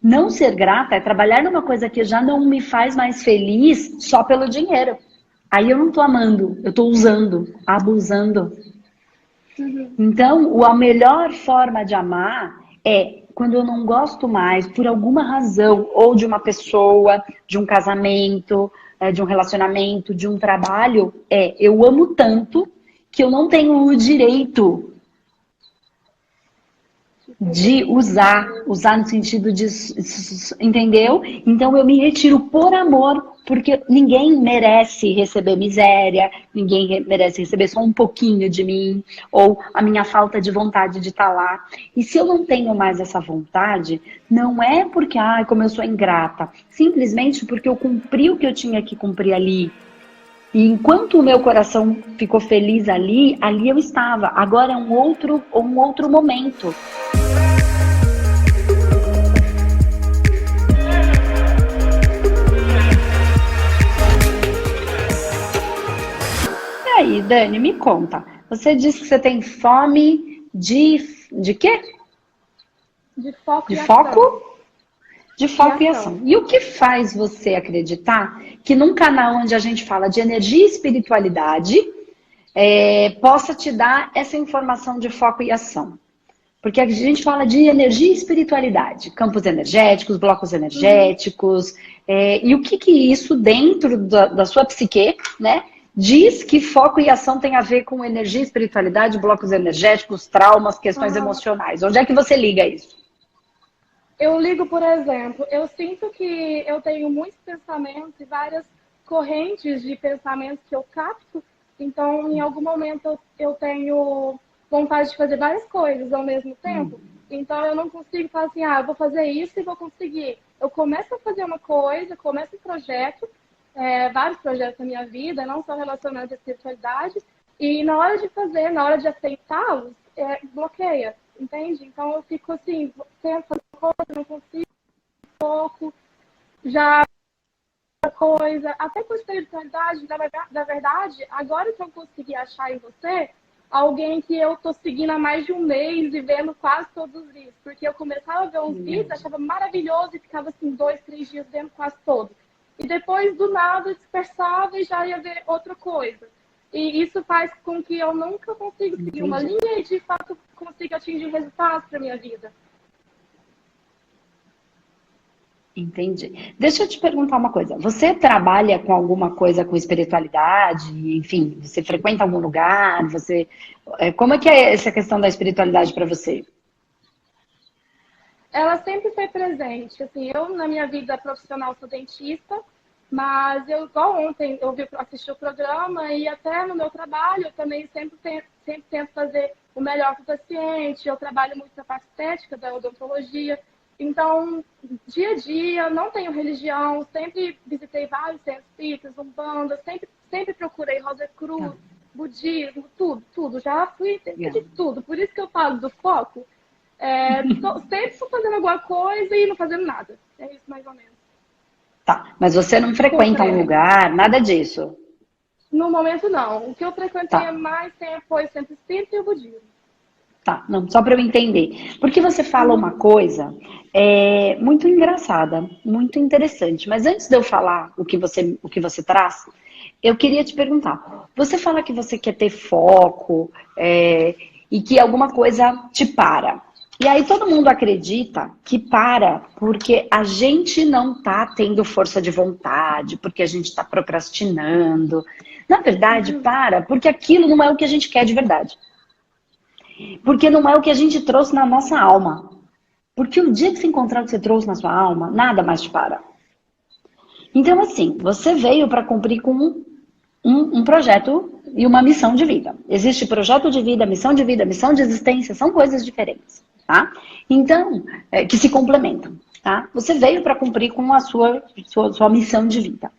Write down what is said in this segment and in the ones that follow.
Não ser grata é trabalhar numa coisa que já não me faz mais feliz só pelo dinheiro. Aí eu não tô amando, eu tô usando, abusando. Então, a melhor forma de amar é quando eu não gosto mais, por alguma razão, ou de uma pessoa, de um casamento, de um relacionamento, de um trabalho, eu amo tanto que eu não tenho o direito de usar no sentido de, entendeu? Então eu me retiro por amor, porque ninguém merece receber miséria, ninguém merece receber só um pouquinho de mim, ou a minha falta de vontade de estar lá. E se eu não tenho mais essa vontade, não é porque, como eu sou ingrata, simplesmente porque eu cumpri o que eu tinha que cumprir ali. E enquanto o meu coração ficou feliz ali eu estava. Agora é um outro momento. E aí, Dani, me conta. Você disse que você tem fome de quê? De foco De e foco? ação. De foco e ação. E o que faz você acreditar que num canal onde a gente fala de energia e espiritualidade, possa te dar essa informação de foco e ação? Porque a gente fala de energia e espiritualidade, campos energéticos, blocos energéticos, e o que isso dentro da sua psique, né, diz que foco e ação tem a ver com energia, espiritualidade, blocos energéticos, traumas, questões emocionais. Onde é que você liga isso? Eu ligo, por exemplo, eu sinto que eu tenho muitos pensamentos e várias correntes de pensamentos que eu capto, então em algum momento eu tenho vontade de fazer várias coisas ao mesmo tempo, então eu não consigo falar assim, eu vou fazer isso e vou conseguir. Eu começo a fazer uma coisa, começo um projeto, vários projetos na minha vida, não só relacionados à espiritualidade, e na hora de fazer, na hora de aceitá-los, bloqueia, entende? Então eu fico assim, tento fazer coisa, não consigo, um pouco, já coisa, até com espiritualidade, da verdade, agora que eu consegui achar em você alguém que eu tô seguindo há mais de um mês e vendo quase todos os vídeos, porque eu começava a ver uns vídeos, achava maravilhoso e ficava assim 2, 3 dias vendo quase todos. E depois, do nada, dispersava e já ia ver outra coisa. E isso faz com que eu nunca consiga seguir uma linha e, de fato, consiga atingir resultados para minha vida. Entendi. Deixa eu te perguntar uma coisa. Você trabalha com alguma coisa com espiritualidade? Enfim, você frequenta algum lugar? Como é que é essa questão da espiritualidade para você? Ela sempre foi presente. Assim, eu, na minha vida profissional, sou dentista, mas igual ontem, eu assisti o programa e até no meu trabalho eu também sempre tento fazer o melhor para o paciente. Eu trabalho muito na parte estética da odontologia. Então, dia a dia, não tenho religião, sempre visitei vários centros espíritas, umbanda, sempre procurei Rosa Cruz, budismo, tudo. Já fui de tudo. Por isso que eu falo do foco. Sempre estou fazendo alguma coisa e não fazendo nada. É isso, mais ou menos. Tá, mas você não frequenta um lugar, nada disso? No momento, não. O que eu frequentei mais tempo foi o centro espírita e o budismo. Tá, não, só para eu entender. Porque você fala uma coisa muito engraçada, muito interessante. Mas antes de eu falar o que você traz, eu queria te perguntar. Você fala que você quer ter foco e que alguma coisa te para. E aí todo mundo acredita que para porque a gente não tá tendo força de vontade, porque a gente tá procrastinando. Na verdade, para porque aquilo não é o que a gente quer de verdade. Porque não é o que a gente trouxe na nossa alma. Porque o dia que você encontrar o que você trouxe na sua alma, nada mais te para. Então, assim, você veio para cumprir com um projeto e uma missão de vida. Existe projeto de vida, missão de existência, são coisas diferentes, tá? Então, que se complementam, tá? Você veio para cumprir com a sua missão de vida.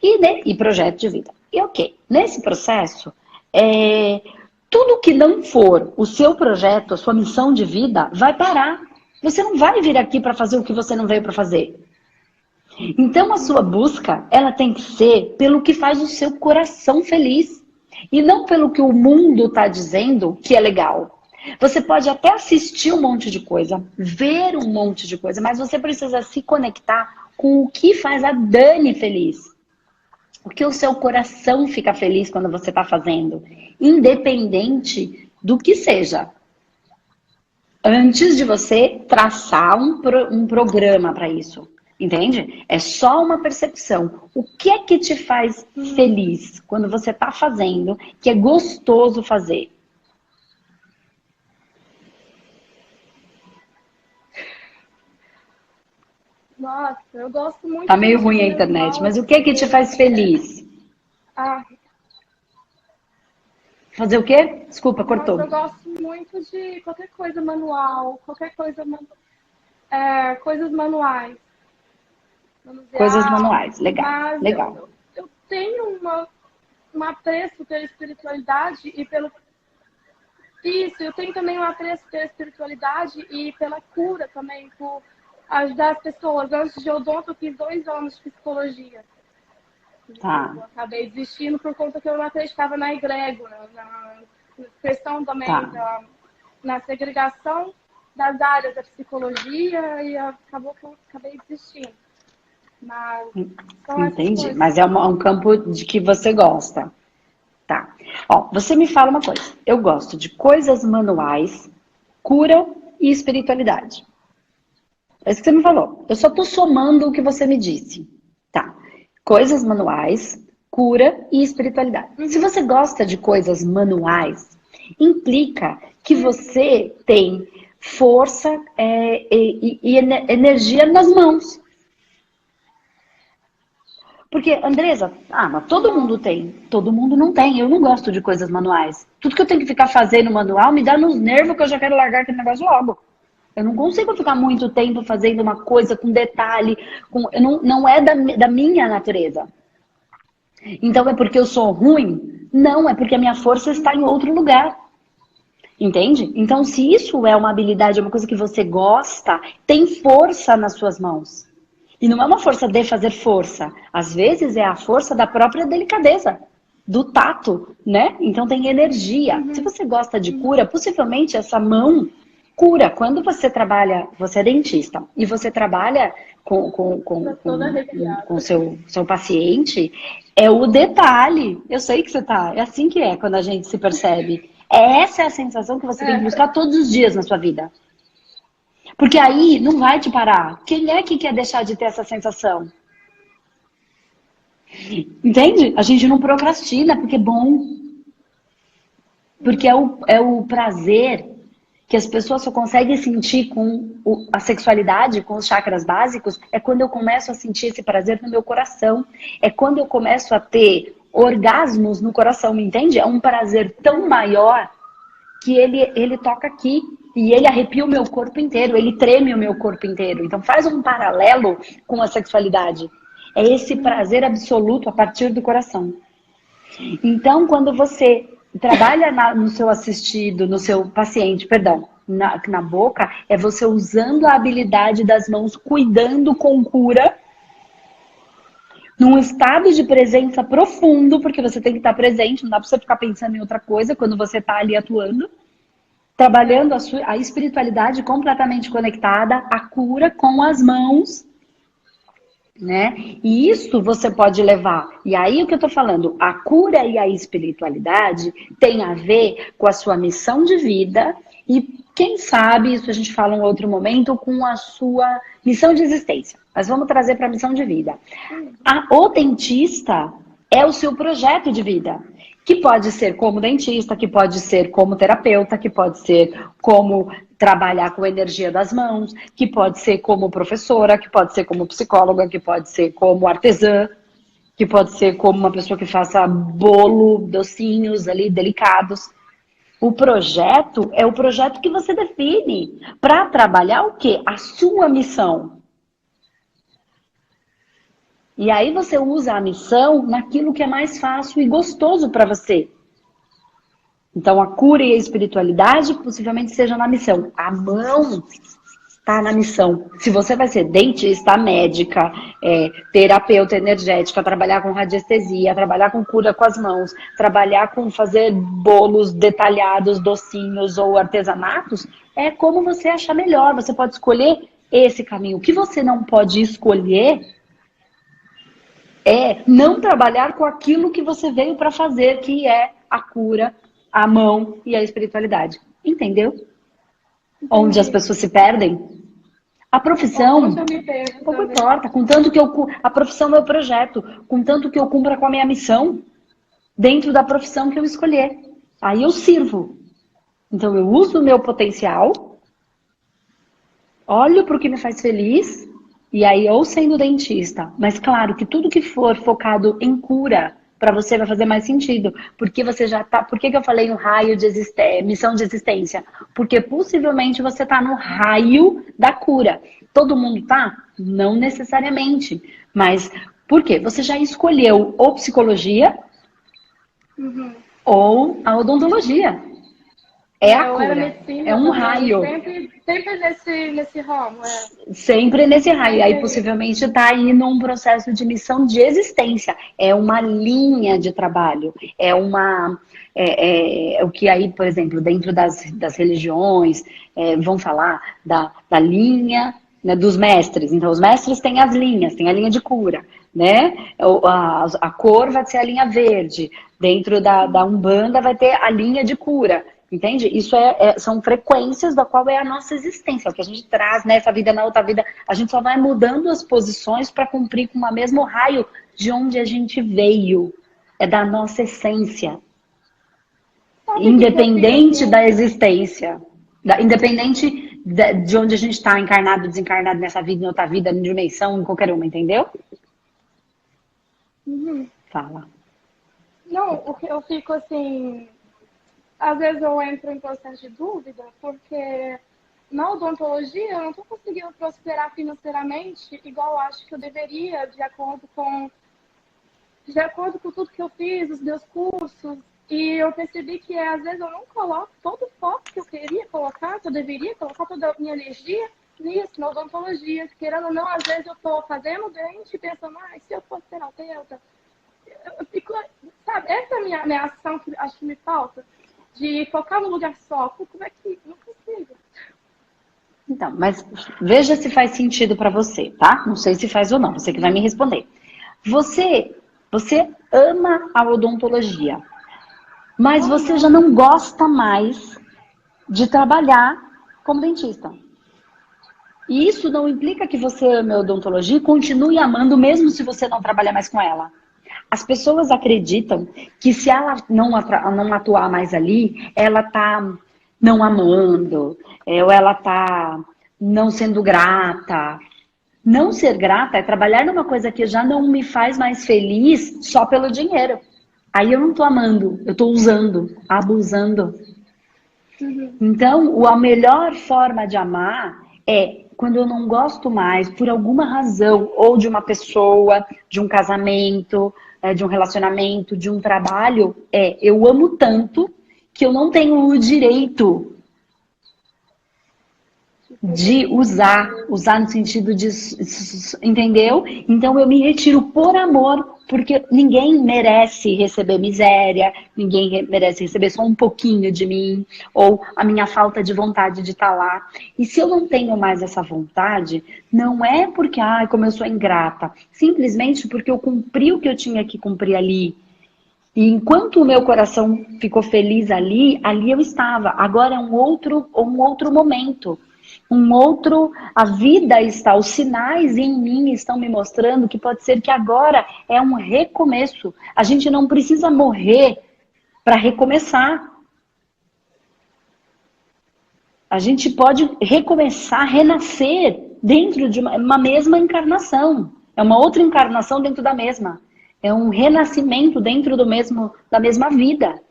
E projeto de vida. E ok, nesse processo, tudo que não for o seu projeto, a sua missão de vida, vai parar. Você não vai vir aqui para fazer o que você não veio para fazer. Então a sua busca, ela tem que ser pelo que faz o seu coração feliz. E não pelo que o mundo está dizendo que é legal. Você pode até assistir um monte de coisa, ver um monte de coisa, mas você precisa se conectar com o que faz a Dani feliz. O que o seu coração fica feliz quando você está fazendo, independente do que seja. Antes de você traçar um programa para isso, entende? É só uma percepção. O que é que te faz feliz quando você está fazendo, que é gostoso fazer? Nossa, eu gosto muito Tá de meio ruim mexer a minhas internet, mas mãos. o que é que te faz feliz? Ah, Fazer o quê? Desculpa, nossa, cortou. eu gosto muito de qualquer coisa manual, qualquer coisa, coisas manuais, Coisas manusear, manuais. Legal, mas legal. eu tenho um apreço pela espiritualidade e pelo. Isso, eu tenho também um apreço pela espiritualidade e pela cura também, por ajudar as pessoas. Antes de odonto, eu fiz 2 anos de psicologia. Tá, Eu acabei desistindo por conta que eu não acreditava na egrégora, na questão também tá. na segregação das áreas da psicologia e acabou que eu acabei desistindo. Mas são essas Entendi. coisas. Mas é um campo de que você gosta. Tá. Ó, você me fala uma coisa. Eu gosto de coisas manuais, cura e espiritualidade. É isso que você me falou. Eu só tô somando o que você me disse. Tá. Coisas manuais, cura e espiritualidade. Se Uhum. você gosta de coisas manuais, implica que você tem força e energia nas mãos. Porque, Andresa, mas todo mundo Nossa. tem. Todo mundo não tem. Eu não gosto de coisas manuais. Tudo que eu tenho que ficar fazendo manual me dá nos nervos que eu já quero largar aquele negócio logo. Eu não consigo ficar muito tempo fazendo uma coisa com detalhe. Não é da minha natureza. Então é porque eu sou ruim? Não, é porque a minha força está em outro lugar. Entende? Então, se isso é uma habilidade, é uma coisa que você gosta, tem força nas suas mãos. E não é uma força de fazer força. Às vezes é a força da própria delicadeza, do tato, né? Então tem energia. Se Uhum. você gosta de cura, possivelmente essa mão cura. Quando você trabalha, você é dentista, e você trabalha Tô toda arrepiada. com seu paciente, é o detalhe. Eu sei que você tá. É assim que é quando a gente se percebe. Essa é a sensação que você tem que É. buscar todos os dias na sua vida. Porque aí não vai te parar. Quem é que quer deixar de ter essa sensação? Entende? A gente não procrastina porque é bom. Porque é o prazer que as pessoas só conseguem sentir com a sexualidade, com os chakras básicos, é quando eu começo a sentir esse prazer no meu coração. É quando eu começo a ter orgasmos no coração, me entende? É um prazer tão maior que ele toca aqui e ele arrepia o meu corpo inteiro, ele treme o meu corpo inteiro. Então faz um paralelo com a sexualidade. É esse prazer absoluto a partir do coração. Então, quando você trabalha no seu assistido, no seu paciente, perdão, na boca, é você usando a habilidade das mãos, cuidando com cura, num estado de presença profundo, porque você tem que estar presente, não dá para você ficar pensando em outra coisa quando você está ali atuando. Trabalhando a espiritualidade completamente conectada, a cura com as mãos, né? E isso você pode levar. E aí o que eu tô falando, a cura e a espiritualidade tem a ver com a sua missão de vida e quem sabe, isso a gente fala em outro momento, com a sua missão de existência. Mas vamos trazer para a missão de vida. O dentista é o seu projeto de vida. Que pode ser como dentista, que pode ser como terapeuta, que pode ser como trabalhar com a energia das mãos, que pode ser como professora, que pode ser como psicóloga, que pode ser como artesã, que pode ser como uma pessoa que faça bolo, docinhos ali delicados. O projeto é o projeto que você define para trabalhar o quê? A sua missão. E aí você usa a missão naquilo que é mais fácil e gostoso para você. Então a cura e a espiritualidade possivelmente seja na missão. A mão tá na missão. Se você vai ser dentista, médica, terapeuta energética, trabalhar com radiestesia, trabalhar com cura com as mãos, trabalhar com fazer bolos detalhados, docinhos ou artesanatos, é como você achar melhor. Você pode escolher esse caminho. O que você não pode escolher é não trabalhar com aquilo que você veio para fazer, que é a cura, a mão e a espiritualidade. Entendeu? Onde as pessoas se perdem. A profissão, pouco importa, contanto que a profissão é o projeto, contanto que eu cumpra com a minha missão dentro da profissão que eu escolher. Aí eu sirvo. Então eu uso o meu potencial, olho para o que me faz feliz, e aí ou sendo dentista, mas claro que tudo que for focado em cura, para você vai fazer mais sentido, porque você já tá. Por que eu falei no raio de missão de existência? Porque possivelmente você tá no raio da cura. Todo mundo tá? Não necessariamente. Mas por quê? Você já escolheu ou psicologia ou a odontologia. É a cura. Medicina, é um raio. Sempre nesse ramo. Sempre nesse raio. Aí possivelmente está aí num processo de missão de existência. É uma linha de trabalho. É o que aí, por exemplo, dentro das religiões, vão falar da linha, né, dos mestres. Então, os mestres têm as linhas, tem a linha de cura, né? A cor vai ser a linha verde. Dentro da Umbanda vai ter a linha de cura. Entende? Isso são frequências da qual é a nossa existência, o que a gente traz nessa vida, na outra vida. A gente só vai mudando as posições para cumprir com o mesmo raio de onde a gente veio. É da nossa essência. Independente da existência. Independente de onde a gente está, encarnado, desencarnado, nessa vida, em outra vida, em dimensão, em qualquer uma, entendeu? Fala. Não, o que eu fico assim... Às vezes eu entro em processo de dúvida, porque na odontologia eu não estou conseguindo prosperar financeiramente igual eu acho que eu deveria, de acordo com tudo que eu fiz, os meus cursos. E eu percebi que às vezes eu não coloco todo o foco que eu queria colocar, que eu deveria colocar toda a minha energia nisso, na odontologia. Querendo ou não, às vezes eu estou fazendo dente e pensando, se eu fosse terapeuta... Eu fico, sabe, essa é a minha ação que acho que me falta. De focar no lugar só. Como é que... Não consigo. Então, mas veja se faz sentido para você, tá? Não sei se faz ou não, você que vai me responder. Você ama a odontologia, mas você já não gosta mais de trabalhar como dentista. E isso não implica que você ame a odontologia e continue amando mesmo se você não trabalhar mais com ela. As pessoas acreditam que se ela não atuar mais ali, ela tá não amando, ou ela tá não sendo grata. Não ser grata é trabalhar numa coisa que já não me faz mais feliz só pelo dinheiro. Aí eu não tô amando, eu tô usando, abusando. Então, a melhor forma de amar é quando eu não gosto mais, por alguma razão, ou de uma pessoa, de um casamento, de um relacionamento, de um trabalho, eu amo tanto que eu não tenho o direito de usar no sentido de, entendeu? Então eu me retiro por amor, porque ninguém merece receber miséria, ninguém merece receber só um pouquinho de mim, ou a minha falta de vontade de estar lá. E se eu não tenho mais essa vontade, não é porque, como eu sou ingrata, simplesmente porque eu cumpri o que eu tinha que cumprir ali. E enquanto o meu coração ficou feliz ali eu estava. Agora é um outro momento. A vida está, os sinais em mim estão me mostrando que pode ser que agora é um recomeço. A gente não precisa morrer para recomeçar. A gente pode recomeçar, renascer dentro de uma mesma encarnação. É uma outra encarnação dentro da mesma. É um renascimento dentro da mesma vida.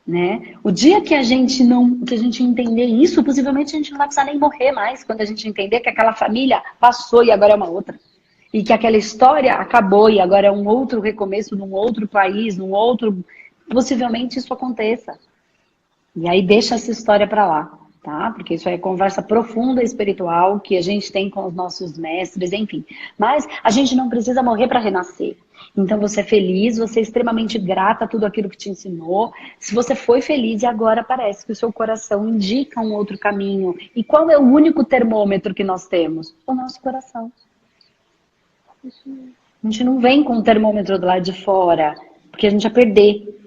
Né? O dia que a gente entender isso, possivelmente a gente não vai precisar nem morrer mais, quando a gente entender que aquela família passou e agora é uma outra. E que aquela história acabou e agora é um outro recomeço num outro país, possivelmente isso aconteça. E aí deixa essa história para lá, tá? Porque isso é conversa profunda espiritual que a gente tem com os nossos mestres, enfim. Mas a gente não precisa morrer para renascer. Então você é feliz, você é extremamente grata a tudo aquilo que te ensinou. Se você foi feliz e agora parece que o seu coração indica um outro caminho. E qual é o único termômetro que nós temos? O nosso coração. A gente não vem com o termômetro do lado de fora, porque a gente vai perder.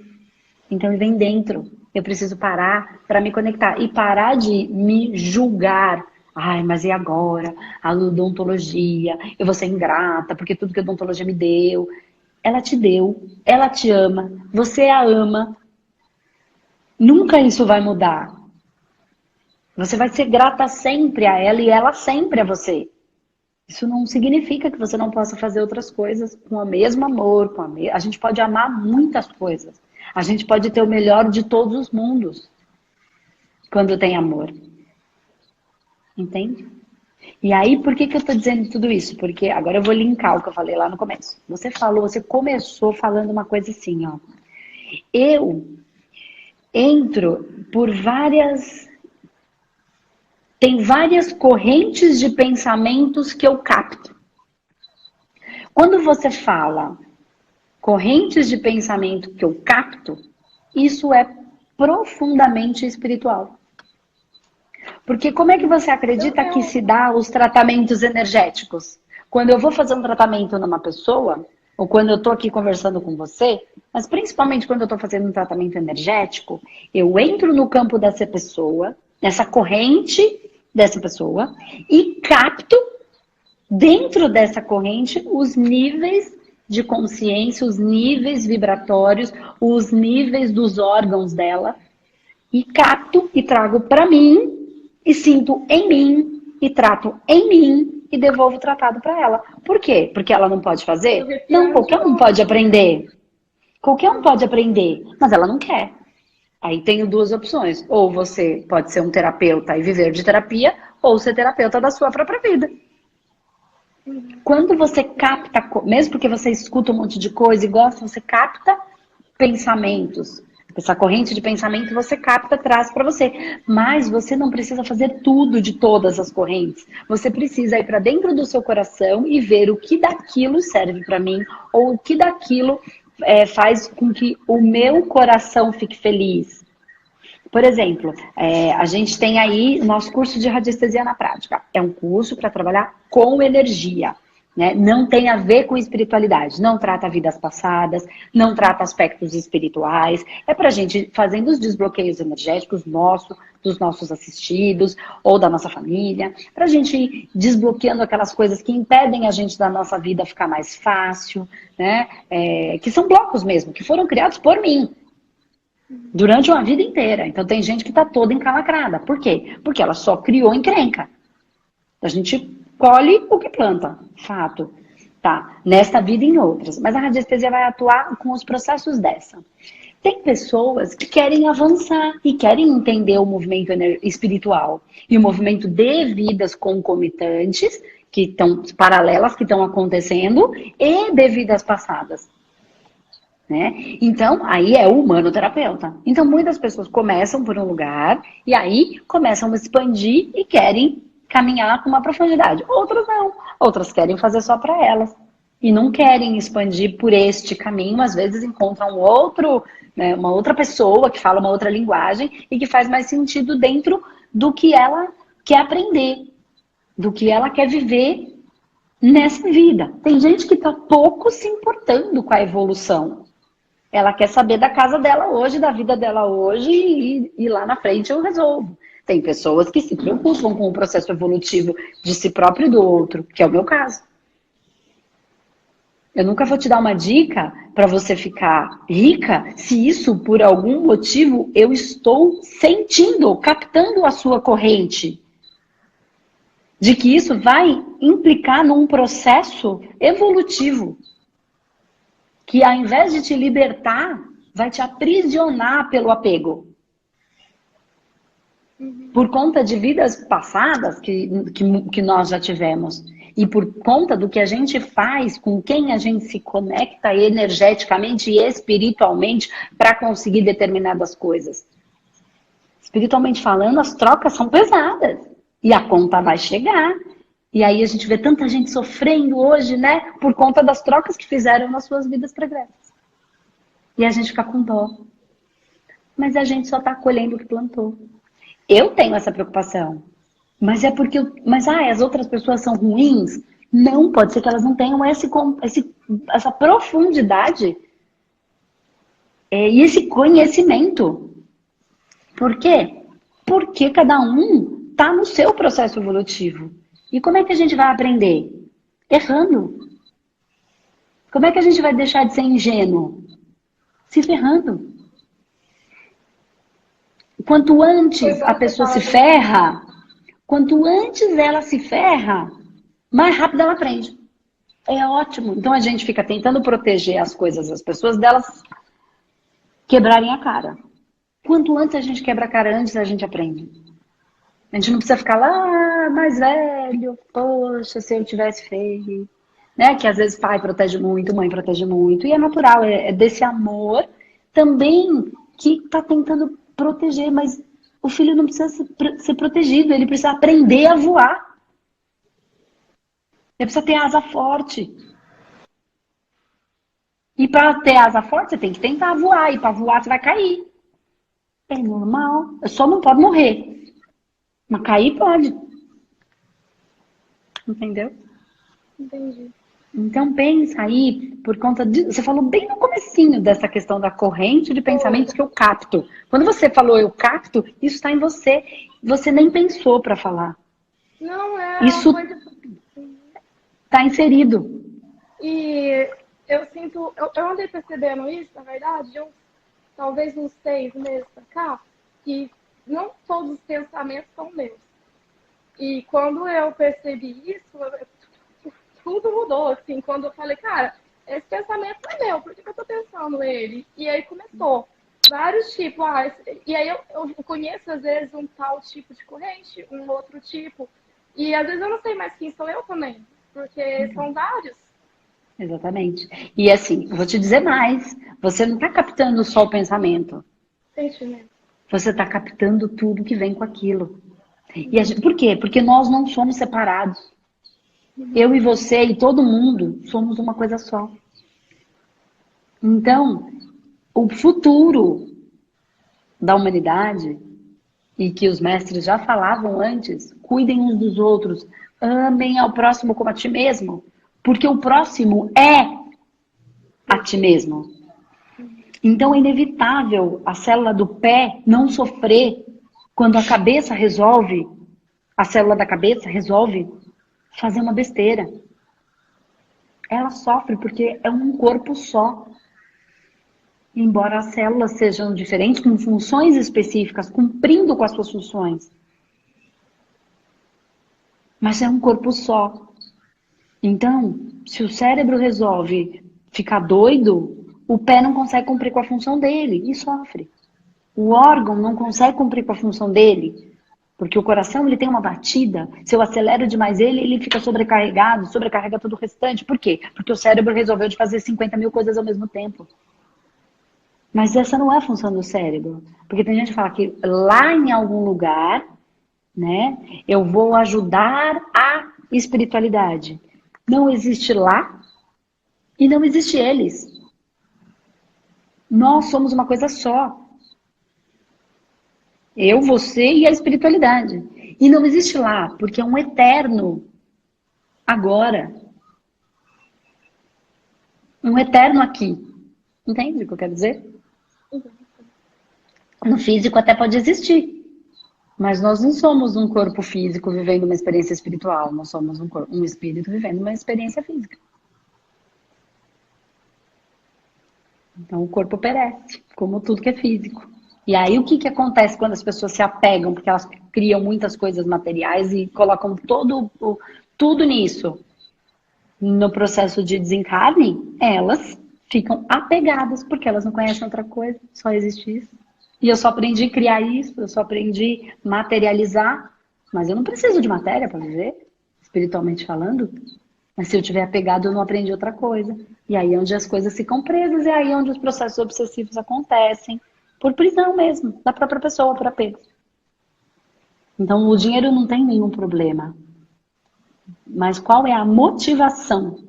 Então ele vem dentro. Eu preciso parar para me conectar e parar de me julgar. Ai, mas e agora? A odontologia, eu vou ser ingrata porque tudo que a odontologia me deu. Ela te deu, ela te ama, você a ama. Nunca isso vai mudar. Você vai ser grata sempre a ela e ela sempre a você. Isso não significa que você não possa fazer outras coisas com o mesmo amor. A gente pode amar muitas coisas. A gente pode ter o melhor de todos os mundos quando tem amor. Entende? E aí, por que eu estou dizendo tudo isso? Porque agora eu vou linkar o que eu falei lá no começo. Você começou falando uma coisa assim, ó. Eu entro por tem várias correntes de pensamentos que eu capto. Quando você fala correntes de pensamento que eu capto, isso é profundamente espiritual. Porque como é que você acredita que se dá os tratamentos energéticos? Quando eu vou fazer um tratamento numa pessoa, ou quando eu estou aqui conversando com você, mas principalmente quando eu estou fazendo um tratamento energético, eu entro no campo dessa pessoa, nessa corrente dessa pessoa, e capto dentro dessa corrente os níveis de consciência, os níveis vibratórios, os níveis dos órgãos dela, e capto e trago para mim, e sinto em mim, e trato em mim, e devolvo o tratado para ela. Por quê? Porque ela não pode fazer? Não, qualquer um pode aprender. Qualquer um pode aprender, mas ela não quer. Aí tenho duas opções. Ou você pode ser um terapeuta e viver de terapia, ou ser terapeuta da sua própria vida. Quando você capta, mesmo porque você escuta um monte de coisa e gosta, você capta pensamentos. Essa corrente de pensamento você capta, traz para você. Mas você não precisa fazer tudo de todas as correntes. Você precisa ir para dentro do seu coração e ver o que daquilo serve para mim, ou o que daquilo faz com que o meu coração fique feliz. Por exemplo, a gente tem aí o nosso curso de radiestesia na prática. É um curso para trabalhar com energia. Né? Não tem a ver com espiritualidade. Não trata vidas passadas, não trata aspectos espirituais. É para a gente fazendo os desbloqueios energéticos dos nossos assistidos ou da nossa família. Para a gente ir desbloqueando aquelas coisas que impedem a gente da nossa vida ficar mais fácil. Né? Que são blocos mesmo, que foram criados por mim. Durante uma vida inteira. Então tem gente que está toda encalacrada. Por quê? Porque ela só criou encrenca. A gente colhe o que planta. Fato. Tá. Nesta vida e em outras. Mas a radiestesia vai atuar com os processos dessa. Tem pessoas que querem avançar e querem entender o movimento espiritual. E o movimento de vidas concomitantes, que estão paralelas, que estão acontecendo, e de vidas passadas. Né? Então, aí é o humanoterapeuta. Então, muitas pessoas começam por um lugar e aí começam a expandir e querem caminhar com uma profundidade. Outras não. Outras querem fazer só para elas. E não querem expandir por este caminho. Às vezes encontram uma outra pessoa que fala uma outra linguagem e que faz mais sentido dentro do que ela quer aprender, do que ela quer viver nessa vida. Tem gente que está pouco se importando com a evolução. Ela quer saber da casa dela hoje, da vida dela hoje e lá na frente eu resolvo. Tem pessoas que se preocupam com o processo evolutivo de si próprio e do outro, que é o meu caso. Eu nunca vou te dar uma dica para você ficar rica se isso, por algum motivo, eu estou sentindo, captando a sua corrente. De que isso vai implicar num processo evolutivo. Que ao invés de te libertar, vai te aprisionar pelo apego. Por conta de vidas passadas que nós já tivemos. E por conta do que a gente faz, com quem a gente se conecta energeticamente e espiritualmente para conseguir determinadas coisas. Espiritualmente falando, as trocas são pesadas. E a conta vai chegar. E aí a gente vê tanta gente sofrendo hoje, né? Por conta das trocas que fizeram nas suas vidas pregressas. E a gente fica com dó. Mas a gente só está colhendo o que plantou. Eu tenho essa preocupação. Mas é porque... as outras pessoas são ruins? Não, pode ser que elas não tenham essa profundidade e esse conhecimento. Por quê? Porque cada um está no seu processo evolutivo. E como é que a gente vai aprender? Errando. Como é que a gente vai deixar de ser ingênuo? Se ferrando. Quanto antes a pessoa se ferra, quanto antes ela se ferra, mais rápido ela aprende. É ótimo. Então a gente fica tentando proteger as coisas das pessoas delas quebrarem a cara. Quanto antes a gente quebra a cara, antes a gente aprende. A gente não precisa ficar lá, mais velho, poxa, se eu tivesse feito. Né? Que às vezes pai protege muito, mãe protege muito. E é natural, é desse amor também que está tentando proteger. Mas o filho não precisa ser protegido, ele precisa aprender a voar. Ele precisa ter asa forte. E para ter asa forte, você tem que tentar voar. E para voar, você vai cair. É normal. Só não pode morrer. Mas cair pode. Entendeu? Entendi. Então pensa aí, por conta de... Você falou bem no comecinho dessa questão da corrente de pensamentos que eu capto. Quando você falou eu capto, isso está em você. Você nem pensou para falar. Não, é Isso uma coisa... está inserido. E eu sinto... Eu andei percebendo isso, na verdade, talvez uns 6 meses pra cá, que não todos os pensamentos são meus. E quando eu percebi isso, tudo mudou, assim, quando eu falei, cara, esse pensamento não é meu, por que eu tô pensando ele? E aí começou vários tipos, e aí eu conheço às vezes um tal tipo de corrente, um outro tipo, e às vezes eu não sei mais quem sou eu também, porque são vários. Exatamente. E assim, vou te dizer mais. Você não está captando só o pensamento. Sentimento. Você está captando tudo que vem com aquilo. Por quê? Porque nós não somos separados. Eu e você e todo mundo somos uma coisa só. Então, o futuro da humanidade, e que os mestres já falavam antes, cuidem uns dos outros, amem ao próximo como a ti mesmo, porque o próximo é a ti mesmo. Então é inevitável a célula do pé não sofrer quando a cabeça resolve, a célula da cabeça resolve fazer uma besteira. Ela sofre porque é um corpo só. Embora as células sejam diferentes, com funções específicas, cumprindo com as suas funções. Mas é um corpo só. Então, se o cérebro resolve ficar doido, o pé não consegue cumprir com a função dele e sofre. O órgão não consegue cumprir com a função dele, porque o coração ele tem uma batida. Se eu acelero demais ele fica sobrecarregado, sobrecarrega todo o restante. Por quê? Porque o cérebro resolveu de fazer 50 mil coisas ao mesmo tempo. Mas essa não é a função do cérebro. Porque tem gente que fala que lá em algum lugar, né, eu vou ajudar a espiritualidade. Não existe lá e não existe eles. Nós somos uma coisa só. Eu, você e a espiritualidade. E não existe lá, porque é um eterno agora. Um eterno aqui. Entende o que eu quero dizer? No físico até pode existir. Mas nós não somos um corpo físico vivendo uma experiência espiritual. Nós somos um espírito vivendo uma experiência física. Então o corpo perece, como tudo que é físico. E aí o que acontece quando as pessoas se apegam, porque elas criam muitas coisas materiais e colocam tudo nisso? No processo de desencarne, elas ficam apegadas, porque elas não conhecem outra coisa, só existe isso. E eu só aprendi a criar isso, eu só aprendi a materializar, mas eu não preciso de matéria para viver, espiritualmente falando. Mas se eu tiver apegado, eu não aprendi outra coisa. E aí é onde as coisas ficam presas, e aí é onde os processos obsessivos acontecem. Por prisão mesmo, da própria pessoa, por apego. Então, o dinheiro não tem nenhum problema. Mas qual é a motivação?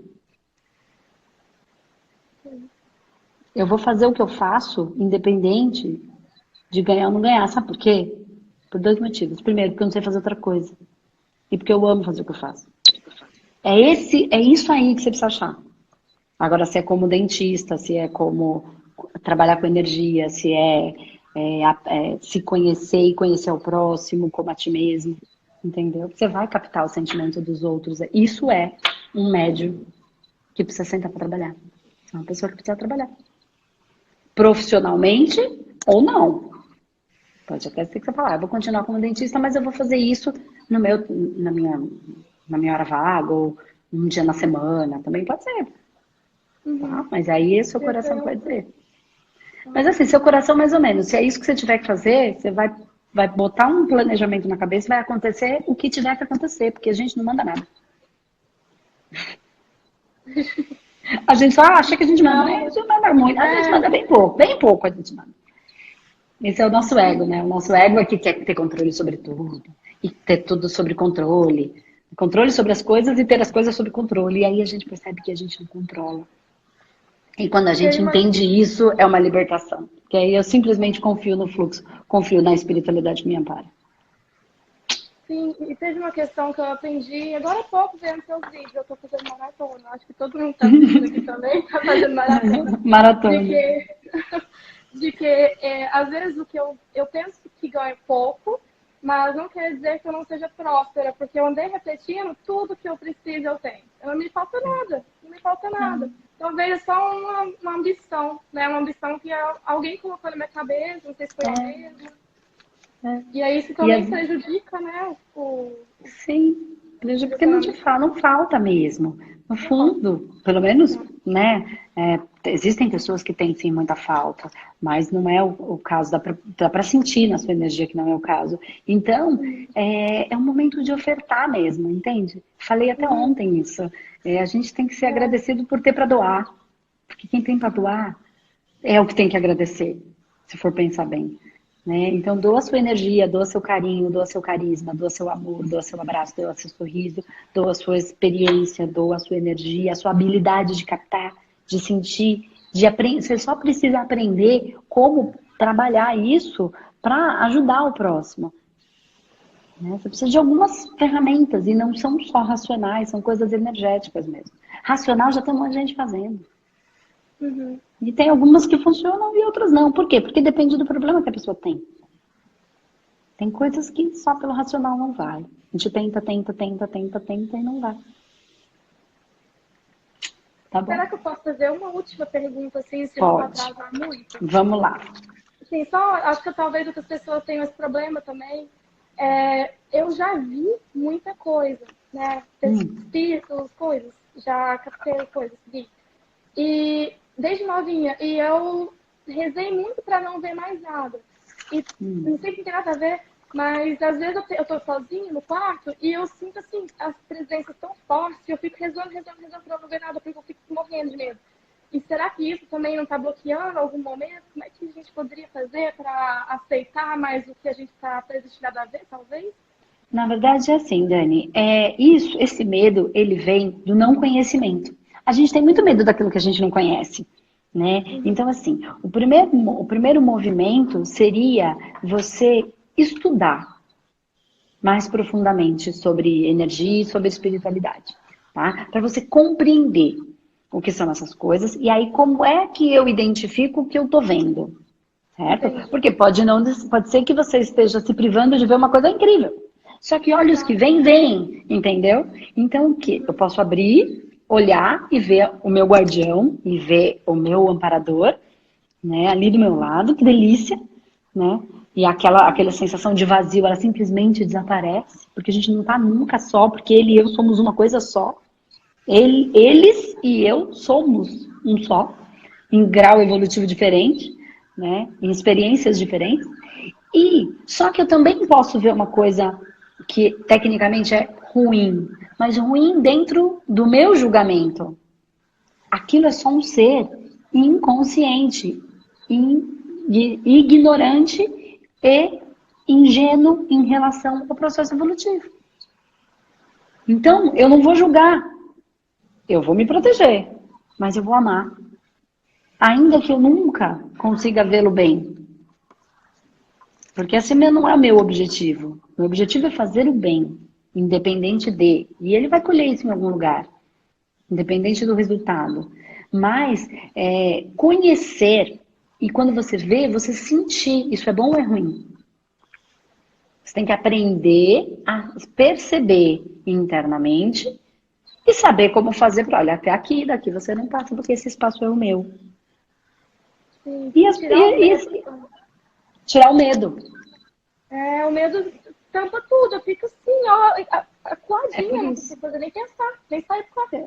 Eu vou fazer o que eu faço, independente de ganhar ou não ganhar. Sabe por quê? Por dois motivos. Primeiro, porque eu não sei fazer outra coisa. E porque eu amo fazer o que eu faço. É isso aí que você precisa achar. Agora, se é como dentista, se é como trabalhar com energia, se se conhecer e conhecer o próximo, como a ti mesmo, entendeu? Você vai captar o sentimento dos outros. Isso é um médium que precisa sentar para trabalhar. É uma pessoa que precisa trabalhar. Profissionalmente ou não. Pode até ser que você fale, vou continuar como dentista, mas eu vou fazer isso no meu, na minha, na minha hora vaga, ou um dia na semana, também pode ser. Tá? Uhum. Mas aí é seu Esse coração é que vai dizer. Mas um- assim, seu coração mais ou menos, se é isso que você tiver que fazer, você vai botar um planejamento na cabeça e vai acontecer o que tiver que acontecer, porque a gente não manda nada. A gente só acha que a gente manda, mas a Não, gente manda muito, a gente manda bem pouco a gente manda. Esse é o nosso ego, né? O nosso ego é que quer ter controle sobre tudo, e ter tudo sobre controle. Controle sobre as coisas e ter as coisas sob controle. E aí a gente percebe que a gente não controla. E quando a teve gente uma, entende isso, é uma libertação. Que aí eu simplesmente confio no fluxo, confio na espiritualidade que me ampara. sim, e teve uma questão que eu aprendi agora há pouco vendo seus vídeos. Eu tô fazendo maratona. Acho que todo mundo que tá assistindo aqui também tá fazendo maratona. De Maratona. que, às vezes eu penso que ganho pouco, mas não quer dizer que eu não seja próspera, porque eu andei repetindo tudo que eu preciso eu tenho. Não me falta nada, não me falta nada. Talvez é só uma ambição, né? Uma ambição que alguém colocou na minha cabeça, não sei se foi eu É, mesma. é. E aí isso E também prejudica, né? O sim, porque não te direcionamento. fala, não falta mesmo. No Não falta. fundo, pelo menos, né? Existem pessoas que têm sim muita falta, mas não é o caso, dá pra sentir na sua energia que não é o caso. Então, é um momento de ofertar mesmo, entende? Falei até Uhum. ontem isso. A gente tem que ser É. agradecido por ter para doar, porque quem tem para doar é o que tem que agradecer, se for pensar bem. Né? Então, doa sua energia, doa seu carinho, doa seu carisma, doa seu amor, doa seu abraço, doa seu sorriso, doa sua experiência, doa sua energia, a sua habilidade de captar, de sentir, de aprender. Você só precisa aprender como trabalhar isso para ajudar o próximo. Né? Você precisa de algumas ferramentas e não são só racionais, são coisas energéticas mesmo. Racional já tem um monte de gente fazendo. Uhum. E tem algumas que funcionam e outras não. Por quê? Porque depende do problema que a pessoa tem. Tem coisas que só pelo racional não vai. A gente tenta e não vai. Tá bom? Será que eu posso fazer uma última pergunta, assim, se não Pode. atrasar muito? Vamos lá. Sim, só acho que talvez outras pessoas tenham esse problema também. Eu já vi muita coisa, né? Hum, Espíritos, coisas. Já captei coisas, vi. E desde novinha. E eu rezei muito para não ver mais nada. E não sei se tem nada a ver, mas às vezes eu tô sozinha no quarto e eu sinto assim, as presenças tão fortes, e eu fico rezando pra não ver nada, porque eu fico morrendo de medo. E será que isso também não está bloqueando algum momento? Como é que a gente poderia fazer para aceitar mais o que a gente está predestinado a ver, talvez? Na verdade é assim, Dani. Esse medo, ele vem do não conhecimento. A gente tem muito medo daquilo que a gente não conhece. Né? Uhum. Então, assim, o primeiro movimento seria você estudar mais profundamente sobre energia e sobre espiritualidade, tá? Para você compreender o que são essas coisas e aí como é que eu identifico o que eu tô vendo, certo? Entendi. Porque pode ser que você esteja se privando de ver uma coisa incrível. Só que olhos que Exato. vêm, entendeu? Então o que? Eu posso abrir, olhar e ver o meu guardião e ver o meu amparador, né, ali do meu lado, que delícia, né? E aquela sensação de vazio, ela simplesmente desaparece, porque a gente não tá nunca só, porque ele e eu somos uma coisa só. Eles e eu somos um só, em grau evolutivo diferente, né? Em experiências diferentes. E só que eu também posso ver uma coisa que tecnicamente é ruim, mas ruim dentro do meu julgamento. Aquilo é só um ser inconsciente, ignorante e ingênuo em relação ao processo evolutivo. Então, eu não vou julgar, eu vou me proteger, mas eu vou amar. Ainda que eu nunca consiga vê-lo bem. Porque esse não é o meu objetivo. Meu objetivo é fazer o bem, independente de. E ele vai colher isso em algum lugar, independente do resultado. Mas conhecer, e quando você vê, você sentir, isso é bom ou é ruim? Você tem que aprender a perceber internamente e saber como fazer para, olha, até aqui, daqui você não passa, porque esse espaço é o meu. Sim, E, tirar o medo. O medo tampa tudo, eu fico assim, ó, acuadinha, não consigo fazer nem pensar, nem sair do café.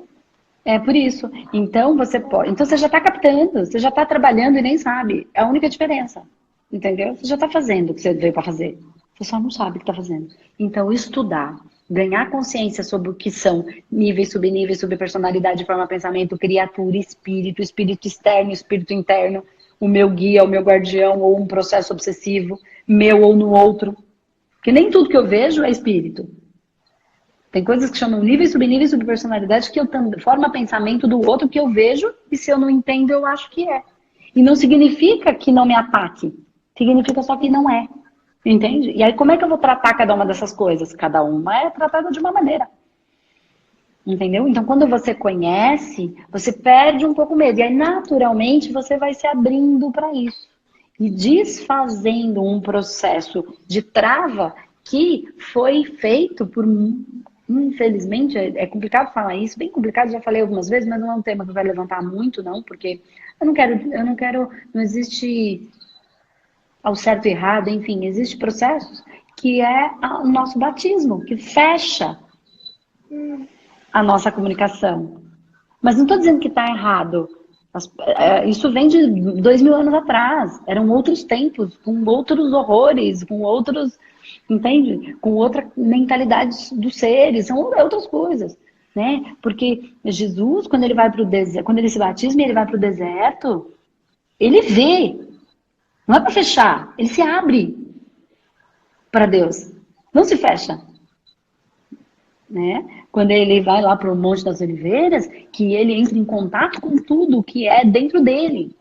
É por isso. Então você pode. Então você já está captando, você já está trabalhando e nem sabe. É a única diferença. Entendeu? Você já está fazendo o que você veio para fazer. Você só não sabe o que está fazendo. Então, estudar, ganhar consciência sobre o que são níveis, subpersonalidade, forma, pensamento, criatura, espírito externo, espírito interno, o meu guia, o meu guardião, ou um processo obsessivo, meu ou no outro. Porque nem tudo que eu vejo é espírito. Tem coisas que chamam níveis, subpersonalidade, que eu forma pensamento do outro que eu vejo, e se eu não entendo, eu acho que é. E não significa que não me ataque. Significa só que não é. Entende? E aí, como é que eu vou tratar cada uma dessas coisas? Cada uma é tratada de uma maneira. Entendeu? Então, quando você conhece, você perde um pouco o medo. E aí, naturalmente, você vai se abrindo para isso. E desfazendo um processo de trava que foi feito por... Infelizmente, é complicado falar isso, bem complicado, já falei algumas vezes, mas não é um tema que vai levantar muito, não, porque não existe ao certo e errado, enfim, existem processos que é o nosso batismo, que fecha a nossa comunicação. Mas não estou dizendo que está errado. Isso vem de 2000 anos atrás. Eram outros tempos, com outros horrores, com outros, entende? Com outra mentalidade dos seres, são outras coisas, né? Porque Jesus, quando ele vai para o deserto, quando ele se batiza e ele vai para o deserto, ele vê. Não é para fechar, ele se abre para Deus. Não se fecha. Né? Quando ele vai lá para o Monte das Oliveiras, que ele entra em contato com tudo que é dentro dele.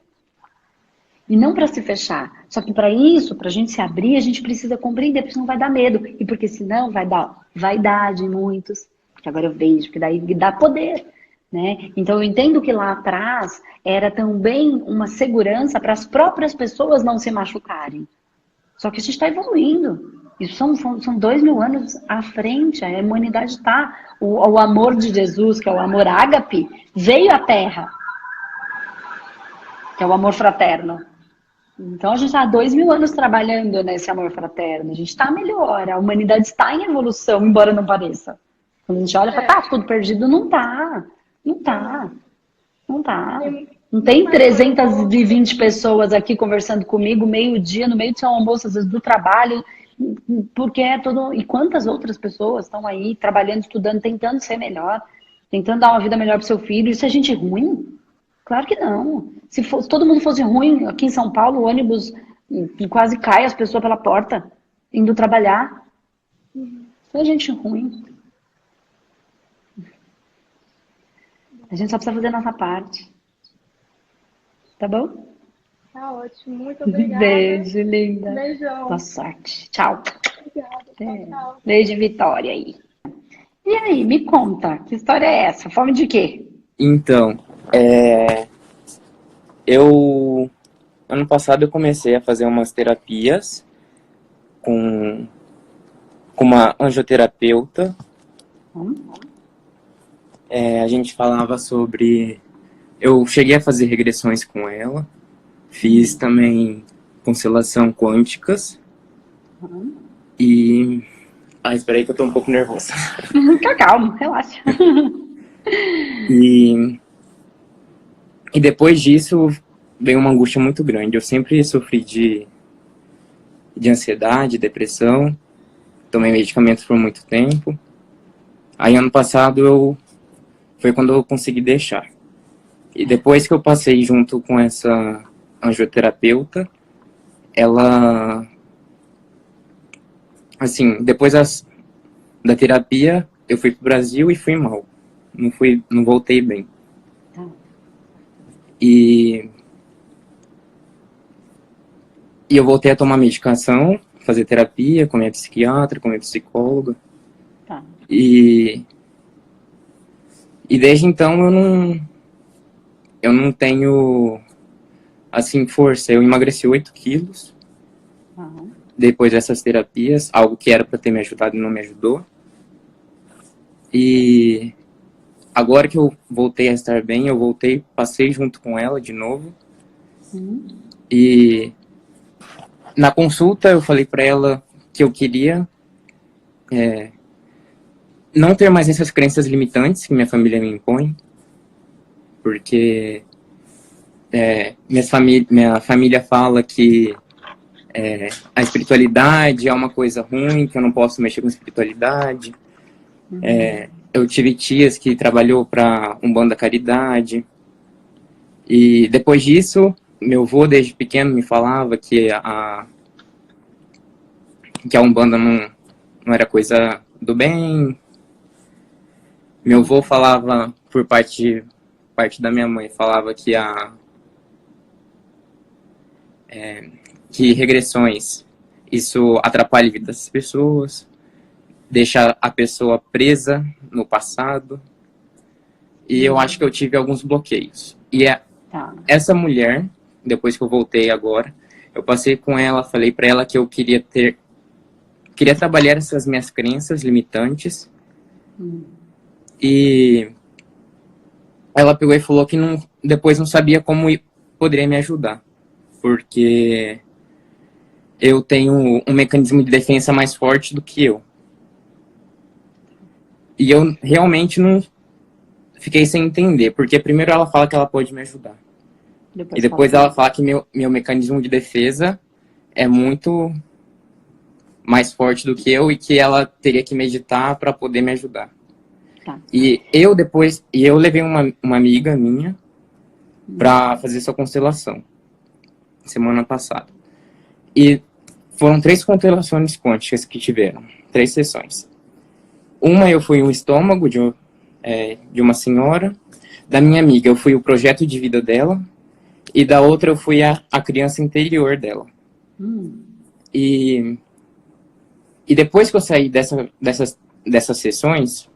E não para se fechar. Só que para isso, para a gente se abrir, a gente precisa compreender, porque senão vai dar medo. E porque senão vai dar vaidade em muitos. Porque agora eu vejo, que daí dá poder. Né? Então eu entendo que lá atrás era também uma segurança para as próprias pessoas não se machucarem. Só que a gente está evoluindo. Isso são 2000 anos à frente, a humanidade está. O amor de Jesus, que é o amor ágape, veio à Terra, que é o amor fraterno. Então a gente está há 2000 anos trabalhando nesse amor fraterno. A gente está melhor, a humanidade está em evolução, embora não pareça. Quando a gente olha e fala, tá tudo perdido, não tá. Não tá. Não tá. Não tem 320 pessoas aqui conversando comigo, meio-dia, no meio de São Almoço, às vezes do trabalho, porque é todo. E quantas outras pessoas estão aí trabalhando, estudando, tentando ser melhor, tentando dar uma vida melhor para o seu filho? Isso é gente ruim? Claro que não. Se todo mundo fosse ruim, aqui em São Paulo, o ônibus quase cai as pessoas pela porta, indo trabalhar. Isso é gente ruim. A gente só precisa fazer a nossa parte. Tá bom? Tá ótimo. Muito obrigada. Beijo, linda. Beijão. Boa sorte. Tchau. Obrigada. Tchau. Beijo, Vitória aí. E aí, me conta, que história é essa? Fome de quê? Então, ano passado eu comecei a fazer umas terapias com uma angioterapeuta. A gente falava sobre... Eu cheguei a fazer regressões com ela, fiz também constelação quânticas e... espera aí que eu tô um pouco nervoso. Fica calmo, relaxa. E depois disso veio uma angústia muito grande. Eu sempre sofri de ansiedade, depressão, tomei medicamentos por muito tempo. Aí ano passado foi quando eu consegui deixar. E depois que eu passei junto com essa angioterapeuta, ela assim, depois da terapia, eu fui pro Brasil e fui mal. Não voltei bem. Tá. E eu voltei a tomar medicação, fazer terapia com minha psiquiatra, com minha psicóloga. Tá. E desde então eu não tenho, assim, força. Eu emagreci 8 quilos Uhum. depois dessas terapias, algo que era para ter me ajudado e não me ajudou. E agora que eu voltei a estar bem, passei junto com ela de novo. Uhum. E na consulta eu falei para ela que eu queria não ter mais essas crenças limitantes que minha família me impõe, porque minha família fala que a espiritualidade é uma coisa ruim, que eu não posso mexer com espiritualidade. Uhum. Eu tive tias que trabalhou para Umbanda Caridade. E depois disso, meu avô desde pequeno me falava que a Umbanda não era coisa do bem. Meu avô falava, por parte da minha mãe, falava que que regressões, isso atrapalha a vida das pessoas, deixa a pessoa presa no passado. E eu acho que eu tive alguns bloqueios. E Tá. essa mulher, depois que eu voltei agora, eu passei com ela, falei pra ela que eu queria trabalhar essas minhas crenças limitantes. E ela pegou e falou que depois não sabia como poderia me ajudar. Porque eu tenho um mecanismo de defesa mais forte do que eu. E eu realmente não fiquei sem entender. Porque primeiro ela fala que ela pode me ajudar. E depois ela fala que meu mecanismo de defesa é muito mais forte do que eu e que ela teria que meditar para poder me ajudar. Tá. E eu levei uma amiga minha para fazer sua constelação semana passada. E foram 3 constelações quânticas que tiveram, 3 sessões. Uma eu fui o estômago de uma senhora, da minha amiga eu fui o projeto de vida dela, e da outra eu fui a criança interior dela. E depois que eu saí dessas sessões,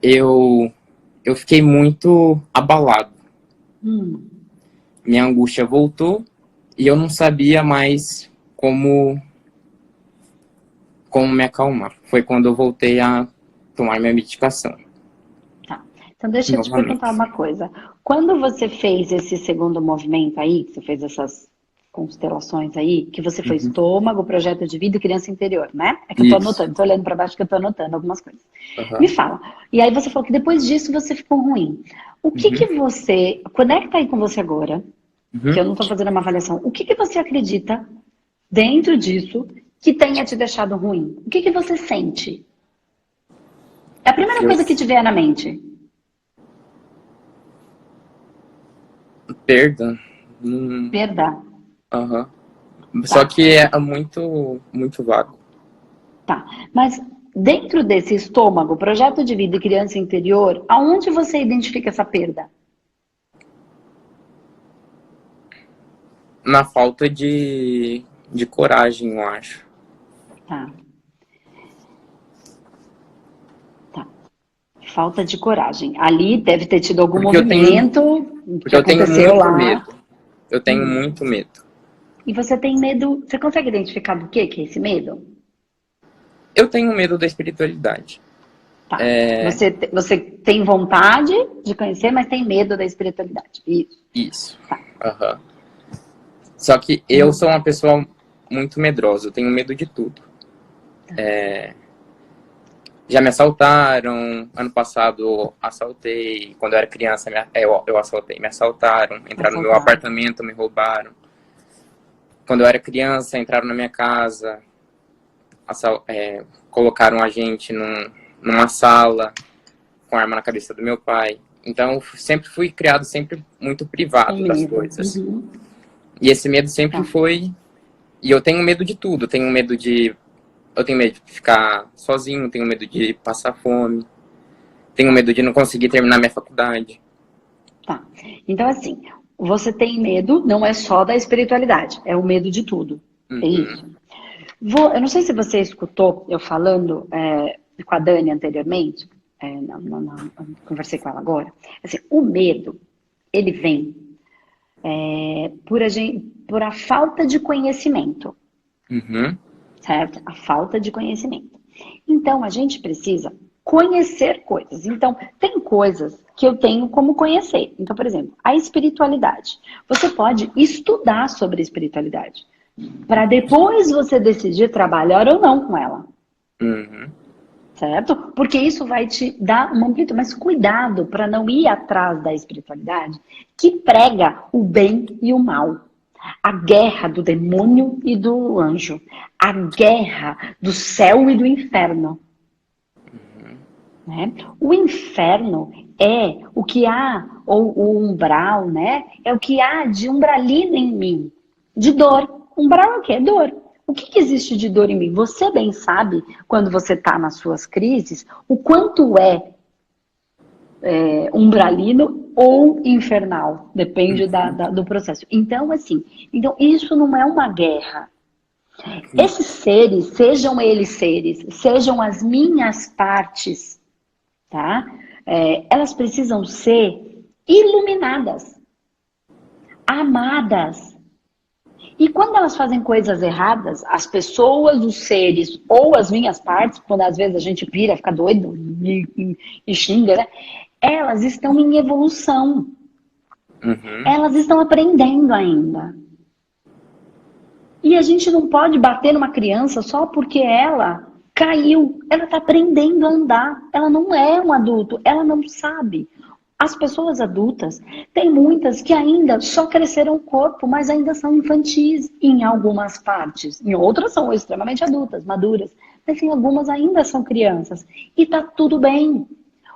eu fiquei muito abalado. Minha angústia voltou e eu não sabia mais como me acalmar. Foi quando eu voltei a tomar minha medicação. Tá. Então deixa eu te perguntar uma coisa. Quando você fez esse segundo movimento aí, que você fez essas constelações aí, que você foi estômago, projeto de vida e criança interior, né? É que eu tô anotando, tô olhando para baixo que eu tô anotando algumas coisas. Me fala. E aí você falou que depois disso você ficou ruim. O que você, conecta aí com você agora, que eu não tô fazendo uma avaliação, o que você acredita dentro disso que tenha te deixado ruim? O que você sente? É a primeira coisa que te vier na mente. Perda. Perda. Só que é muito, muito vago. Tá. Mas dentro desse estômago, projeto de vida e criança interior, aonde você identifica essa perda? Na falta de coragem, eu acho. Tá. Falta de coragem. Ali deve ter tido algum movimento que aconteceu lá. Medo. Eu tenho muito medo. E você tem medo... Você consegue identificar do que é esse medo? Eu tenho medo da espiritualidade. Tá. Você tem vontade de conhecer, mas tem medo da espiritualidade. Isso. Tá. Só que eu sou uma pessoa muito medrosa. Eu tenho medo de tudo. Já me assaltaram. Ano passado assaltei. Quando eu era criança, eu assaltei. Me assaltaram. Entraram no meu apartamento, me roubaram. Quando eu era criança, entraram na minha casa. Colocaram a gente numa sala com a arma na cabeça do meu pai. Então, eu sempre fui criado muito privado das coisas. E esse medo sempre foi... E eu tenho medo de tudo. Tenho medo de Eu tenho medo de ficar sozinho, tenho medo de passar fome, tenho medo de não conseguir terminar minha faculdade. Tá. Então, assim, você tem medo, não é só da espiritualidade, é o medo de tudo. É isso. Eu não sei se você escutou eu falando com a Dani anteriormente, conversei com ela agora. Assim, o medo, ele vem por a falta de conhecimento. Certo? A falta de conhecimento. Então, a gente precisa conhecer coisas. Então, tem coisas que eu tenho como conhecer. Então, por exemplo, a espiritualidade. Você pode estudar sobre a espiritualidade, para depois você decidir trabalhar ou não com ela. Certo? Porque isso vai te dar uma amplitude. Mas cuidado para não ir atrás da espiritualidade que prega o bem e o mal. A guerra do demônio e do anjo. A guerra do céu e do inferno. Né? O inferno é o que há, ou o umbral, né? É o que há de umbralina em mim. De dor. Umbral é o quê? Dor. O que existe de dor em mim? Você bem sabe, quando você está nas suas crises, o quanto é umbralino ou infernal. Depende do processo. Então, assim, isso não é uma guerra. Esses seres, sejam eles seres, sejam as minhas partes, tá? Elas precisam ser iluminadas, amadas. E quando elas fazem coisas erradas, as pessoas, os seres ou as minhas partes, quando às vezes a gente pira, fica doido e xinga, né? Elas estão em evolução. Elas estão aprendendo ainda. E a gente não pode bater numa criança só porque ela caiu. Ela está aprendendo a andar. Ela não é um adulto. Ela não sabe. As pessoas adultas, tem muitas que ainda só cresceram o corpo, mas ainda são infantis em algumas partes. Em outras são extremamente adultas, maduras. Mas em algumas ainda são crianças. E tá tudo bem.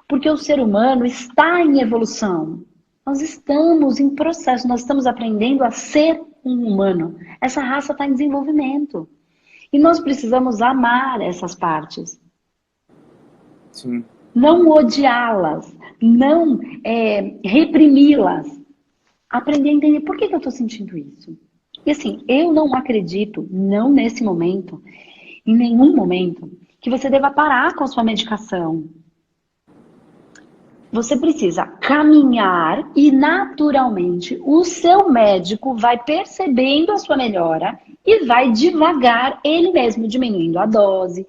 Porque o ser humano está em evolução. Nós estamos em processo, nós estamos aprendendo a ser um humano. Essa raça está em desenvolvimento. E nós precisamos amar essas partes. Sim. Não odiá-las, não reprimi-las. Aprender a entender por que eu estou sentindo isso. E assim, eu não acredito, não nesse momento, em nenhum momento, que você deva parar com a sua medicação. Você precisa caminhar e naturalmente o seu médico vai percebendo a sua melhora e vai devagar ele mesmo diminuindo a dose.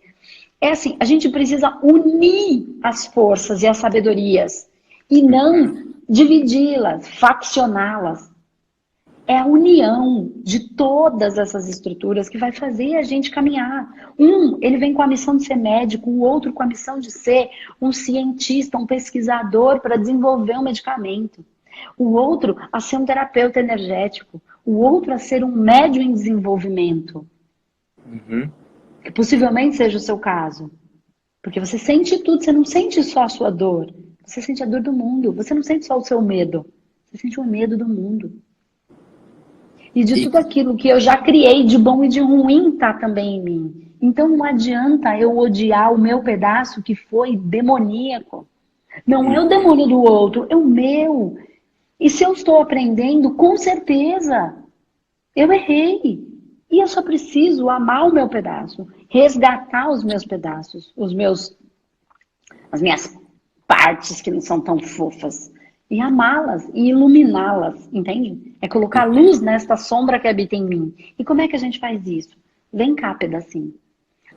É assim, a gente precisa unir as forças e as sabedorias e não dividi-las, faccioná-las. É a união de todas essas estruturas que vai fazer a gente caminhar. Ele vem com a missão de ser médico, o outro com a missão de ser um cientista, um pesquisador para desenvolver um medicamento. O outro a ser um terapeuta energético. O outro a ser um médium em desenvolvimento. Que possivelmente seja o seu caso. Porque você sente tudo, você não sente só a sua dor. Você sente a dor do mundo. Você não sente só o seu medo. Você sente o medo do mundo. E de tudo aquilo que eu já criei de bom e de ruim tá também em mim. Então não adianta eu odiar o meu pedaço que foi demoníaco. Não é o demônio do outro, é o meu. E se eu estou aprendendo, com certeza, eu errei. E eu só preciso amar o meu pedaço, resgatar os meus pedaços, as minhas partes que não são tão fofas. E amá-las e iluminá-las, entende? É colocar luz nesta sombra que habita em mim. E como é que a gente faz isso? Vem cá, pedacinho.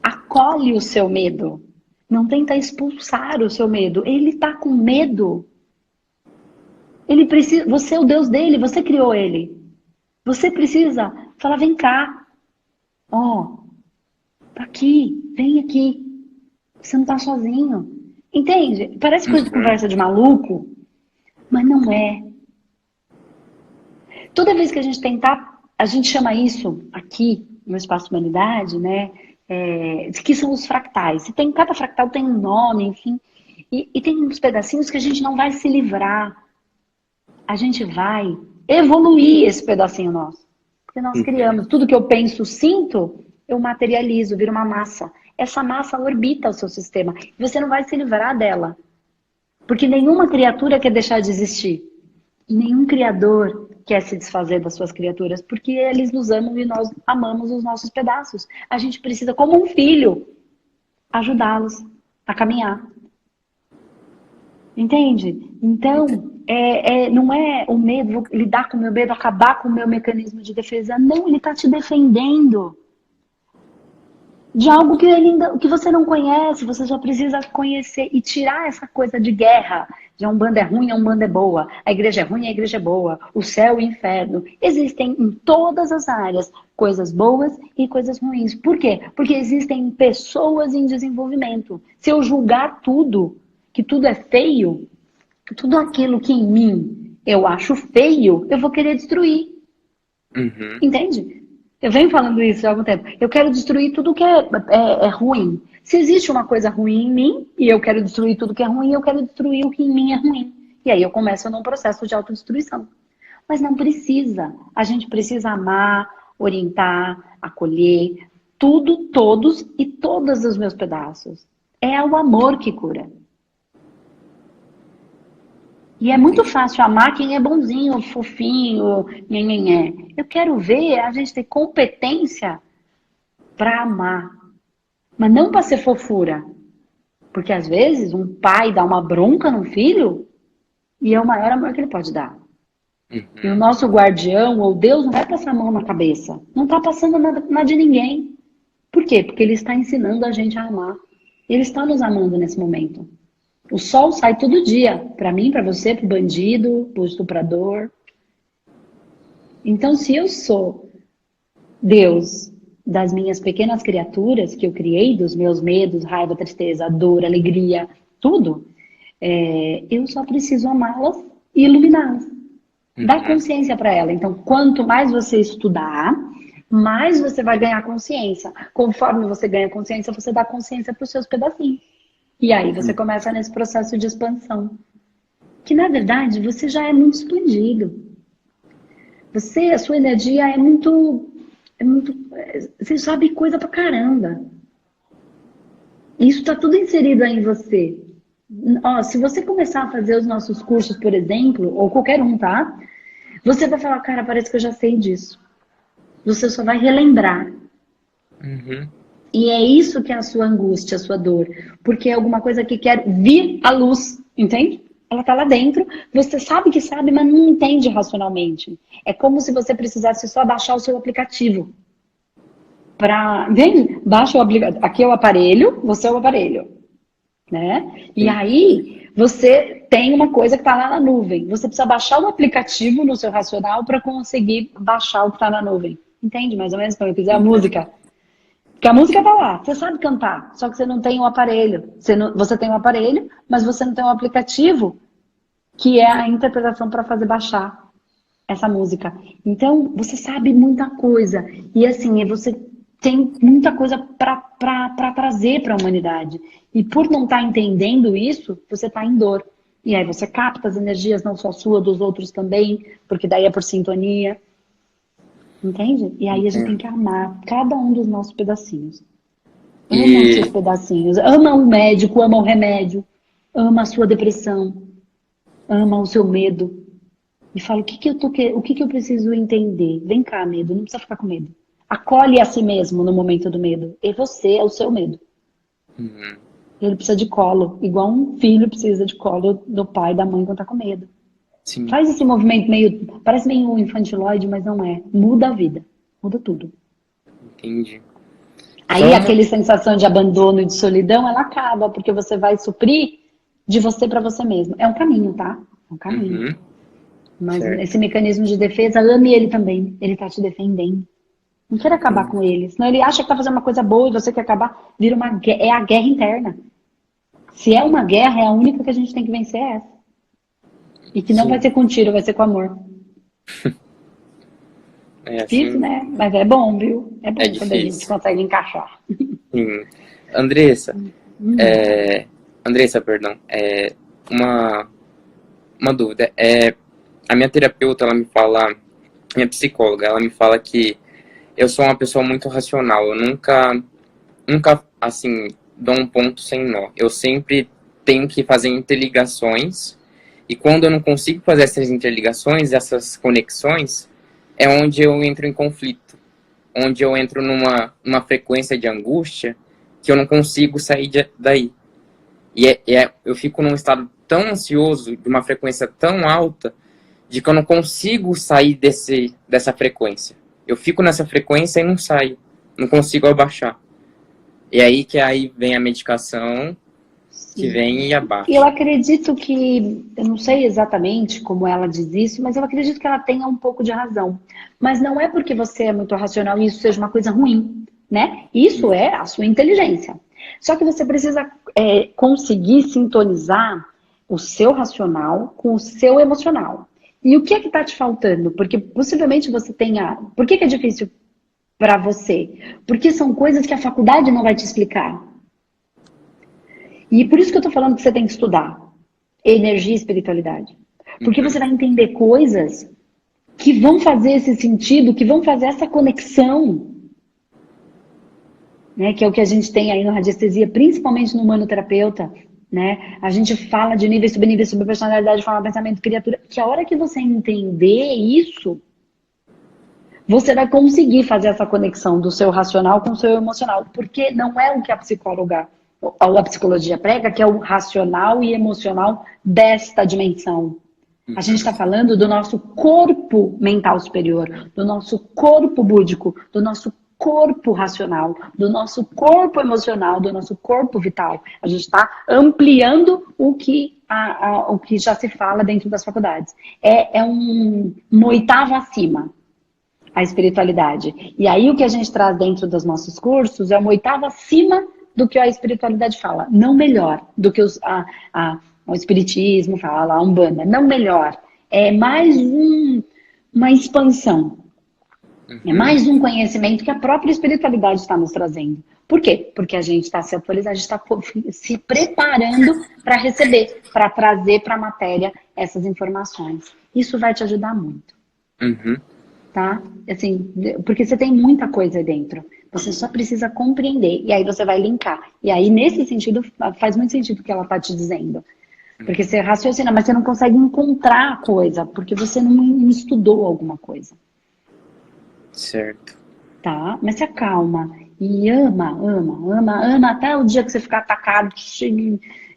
Acolhe o seu medo. Não tenta expulsar o seu medo. Ele está com medo. Ele precisa. Você é o Deus dele, você criou ele. Você precisa falar, vem cá. Tá aqui, vem aqui. Você não tá sozinho. Entende? Parece coisa de conversa de maluco. Mas não é. Toda vez que a gente tentar, a gente chama isso aqui no Espaço Humanidade, né? Que são os fractais. Cada fractal tem um nome, enfim. E tem uns pedacinhos que a gente não vai se livrar. A gente vai evoluir esse pedacinho nosso. Porque nós criamos. Tudo que eu penso, sinto, eu materializo, viro uma massa. Essa massa orbita o seu sistema. Você não vai se livrar dela. Porque nenhuma criatura quer deixar de existir. E nenhum criador quer se desfazer das suas criaturas, porque eles nos amam e nós amamos os nossos pedaços. A gente precisa, como um filho, ajudá-los a caminhar. Entende? Então, não é o medo, vou lidar com o meu medo, acabar com o meu mecanismo de defesa. Não, ele está te defendendo de algo que você não conhece, você só precisa conhecer e tirar essa coisa de guerra, de a Umbanda é ruim, a Umbanda é boa, a igreja é ruim, a igreja é boa, o céu e o inferno. Existem em todas as áreas coisas boas e coisas ruins. Por quê? Porque existem pessoas em desenvolvimento. Se eu julgar tudo, que tudo é feio, tudo aquilo que em mim eu acho feio, eu vou querer destruir. Uhum. Entende? Eu venho falando isso há algum tempo. Eu quero destruir tudo que é ruim. Se existe uma coisa ruim em mim, e eu quero destruir tudo que é ruim, eu quero destruir o que em mim é ruim. E aí eu começo num processo de autodestruição. Mas não precisa. A gente precisa amar, orientar, acolher, tudo, todos e todos os meus pedaços. É o amor que cura. E é muito fácil amar quem é bonzinho, fofinho, nhenhenhé. Eu quero ver a gente ter competência para amar. Mas não para ser fofura. Porque às vezes um pai dá uma bronca no filho e é o maior amor que ele pode dar. Uhum. E o nosso guardião ou Deus não vai passar a mão na cabeça. Não está passando nada de ninguém. Por quê? Porque ele está ensinando a gente a amar. Ele está nos amando nesse momento. O sol sai todo dia, para mim, para você, para o bandido, para o estuprador. Então, se eu sou Deus das minhas pequenas criaturas que eu criei, dos meus medos, raiva, tristeza, dor, alegria, tudo, eu só preciso amá-las e iluminá-las. Dar consciência para ela. Então, quanto mais você estudar, mais você vai ganhar consciência. Conforme você ganha consciência, você dá consciência para os seus pedacinhos. E aí você começa nesse processo de expansão. Que na verdade você já é muito expandido. A sua energia é muito. Você sabe coisa pra caramba. Isso tá tudo inserido aí em você. Ó, se você começar a fazer os nossos cursos, por exemplo, ou qualquer um, tá? Você vai falar, cara, parece que eu já sei disso. Você só vai relembrar. Uhum. E é isso que é a sua angústia, a sua dor. Porque é alguma coisa que quer vir à luz, entende? Ela tá lá dentro, você sabe que sabe, mas não entende racionalmente. É como se você precisasse só baixar o seu aplicativo. Entende? Baixa o aplicativo. Aqui é o aparelho, você é o aparelho. Né? E aí, você tem uma coisa que tá lá na nuvem. Você precisa baixar o aplicativo no seu racional para conseguir baixar o que tá na nuvem. Entende? Mais ou menos como eu fizer a música. Porque a música tá lá, você sabe cantar, só que você não tem um aparelho. Você tem um aparelho, mas você não tem um aplicativo que é a interpretação para fazer baixar essa música. Então, você sabe muita coisa. E assim, você tem muita coisa para trazer para a humanidade. E por não estar entendendo isso, você está em dor. E aí você capta as energias, não só sua, dos outros também, porque daí é por sintonia. Entende? E aí a gente tem que amar cada um dos nossos pedacinhos. Ama os seus pedacinhos. Ama o médico, ama o remédio. Ama a sua depressão. Ama o seu medo. E fala, o que eu preciso entender? Vem cá, medo. Não precisa ficar com medo. Acolhe a si mesmo no momento do medo. E você é o seu medo. Uhum. Ele precisa de colo. Igual um filho precisa de colo do pai e da mãe quando tá com medo. Sim. Faz esse movimento parece meio infantiloide, mas não é. Muda a vida. Muda tudo. Entendi. Aí aquela sensação de abandono e de solidão, ela acaba, porque você vai suprir de você para você mesmo. É um caminho, tá? É um caminho. Uhum. Mas Certo. esse mecanismo de defesa, ame ele também. Ele tá te defendendo. Não queira acabar com ele. Senão ele acha que tá fazendo uma coisa boa e você quer acabar. Vira é a guerra interna. Se é uma guerra, é a única que a gente tem que vencer é essa. E que não vai ser com tiro, vai ser com amor. É Difícil, assim, né? Mas é bom, viu? É bom quando difícil. a gente consegue encaixar. Sim. Andressa, perdão, uma dúvida. A minha terapeuta, ela me fala, minha psicóloga, ela me fala que eu sou uma pessoa muito racional. Eu nunca, assim, dou um ponto sem nó. Eu sempre tenho que fazer interligações. E quando eu não consigo fazer essas interligações, essas conexões, é onde eu entro em conflito. Onde eu entro numa frequência de angústia que eu não consigo sair daí. E eu fico num estado tão ansioso, de uma frequência tão alta, de que eu não consigo sair dessa frequência. Eu fico nessa frequência e não saio. Não consigo abaixar. E aí vem a medicação, que vem e abaixa. E eu acredito que, eu não sei exatamente como ela diz isso, mas eu acredito que ela tenha um pouco de razão. Mas não é porque você é muito racional e isso seja uma coisa ruim, né? Isso é a sua inteligência. Só que você precisa conseguir sintonizar o seu racional com o seu emocional. E o que é que está te faltando? Porque possivelmente você tenha... Por que é difícil para você? Porque são coisas que a faculdade não vai te explicar. E por isso que eu tô falando que você tem que estudar energia e espiritualidade. Porque você vai entender coisas que vão fazer esse sentido, que vão fazer essa conexão, né? Que é o que a gente tem aí no radiestesia, principalmente no humanoterapeuta, né? A gente fala de níveis, subpersonalidade, forma, pensamento, criatura, que a hora que você entender isso, você vai conseguir fazer essa conexão do seu racional com o seu emocional. Porque não é o que a psicologia prega, que é o racional e emocional desta dimensão. A gente está falando do nosso corpo mental superior, do nosso corpo búdico, do nosso corpo racional, do nosso corpo emocional, do nosso corpo vital. A gente está ampliando o que já se fala dentro das faculdades. É uma oitava acima a espiritualidade. E aí o que a gente traz dentro dos nossos cursos é uma oitava acima do que a espiritualidade fala, não melhor do que o espiritismo fala, a Umbanda, não melhor. É mais uma expansão. É mais um conhecimento que a própria espiritualidade está nos trazendo. Por quê? Porque a gente está se atualizando, a gente está se preparando para receber, para trazer para a matéria essas informações. Isso vai te ajudar muito. Tá? Assim, porque você tem muita coisa aí dentro. Você só precisa compreender. E aí você vai linkar. E aí, nesse sentido, faz muito sentido o que ela está te dizendo. Porque você raciocina, mas você não consegue encontrar a coisa. Porque você não estudou alguma coisa. Certo. Tá? Mas se acalma. E ama até o dia que você ficar atacado.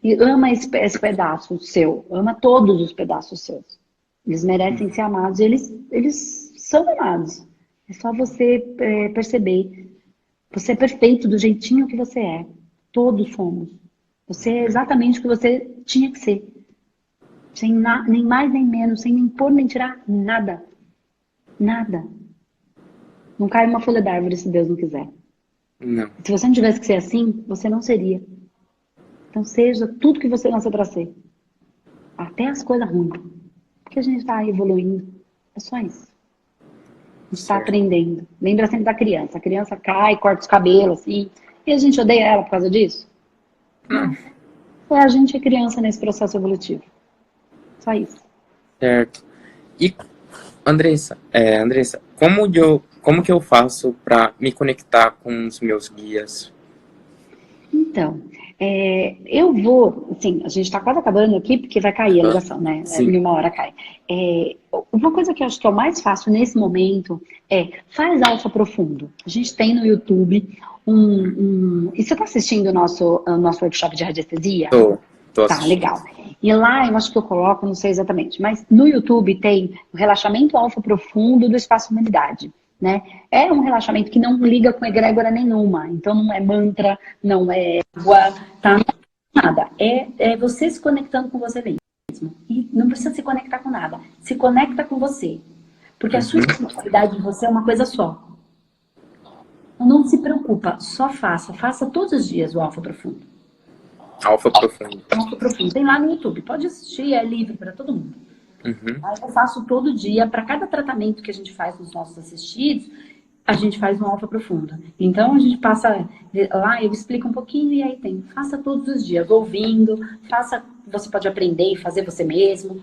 E ama esse pedaço seu. Ama todos os pedaços seus. Eles merecem ser amados. Eles são amados. É só você perceber. Você é perfeito do jeitinho que você é. Todos somos. Você é exatamente o que você tinha que ser. Sem nem mais nem menos, sem nem pôr nem tirar nada. Nada. Não cai uma folha da árvore se Deus não quiser. Não. Se você não tivesse que ser assim, você não seria. Então seja tudo que você nasceu para ser. Até as coisas ruins. Porque a gente está evoluindo. É só isso. A gente está aprendendo. Lembra sempre da criança. A criança cai, corta os cabelos, assim. E a gente odeia ela por causa disso? Não. A gente é criança nesse processo evolutivo. Só isso. Certo. E, Andressa, como que eu faço para me conectar com os meus guias? Então, eu vou, assim, a gente está quase acabando aqui porque vai cair a ligação, né? Em uma hora cai. Uma coisa que eu acho que é o mais fácil nesse momento faz alfa profundo. A gente tem no YouTube E você está assistindo o nosso workshop de radiestesia? Tô assistindo. Tá, legal. E lá, eu acho que eu coloco, não sei exatamente, mas no YouTube tem o relaxamento alfa profundo do espaço humanidade. Né? É um relaxamento que não liga com egrégora nenhuma. Então não é mantra, não é água, tá? Nada. É você se conectando com você mesmo. E não precisa se conectar com nada. Se conecta com você. Porque a sua espiritualidade de você é uma coisa só. Então não se preocupa, só faça. Faça todos os dias o alfa profundo. Alfa profundo. Alfa profundo. Tem lá no YouTube. Pode assistir, é livre para todo mundo. Eu faço todo dia, para cada tratamento que a gente faz nos nossos assistidos, a gente faz um alfa profundo. Então a gente passa lá, eu explico um pouquinho e aí tem. Faça todos os dias, ouvindo, você pode aprender e fazer você mesmo,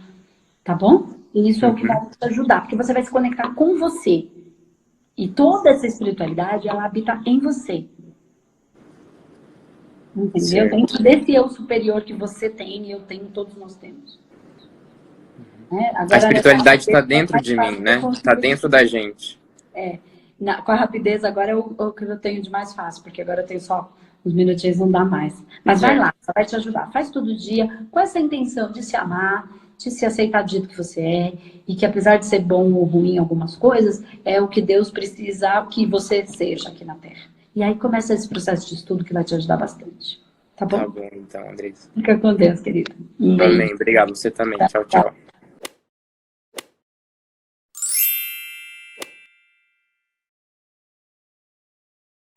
tá bom? E isso é o que vai te ajudar, porque você vai se conectar com você. E toda essa espiritualidade, ela habita em você. Entendeu? Certo. Dentro desse eu superior que você tem e eu tenho, todos nós temos. A espiritualidade está dentro de mim, né? Está dentro da gente. Com a rapidez agora é o que eu tenho de mais fácil, porque agora eu tenho só uns minutinhos, não dá mais. Mas vai lá, só vai te ajudar. Faz todo dia com essa intenção de se amar, de se aceitar do jeito que você é, e que apesar de ser bom ou ruim em algumas coisas, é o que Deus precisa que você seja aqui na Terra. E aí começa esse processo de estudo que vai te ajudar bastante. Tá bom? Tá bom, então, Andressa. Fica com Deus, querido. Um beijo. Amém. Obrigado. Você também. Tchau, tchau.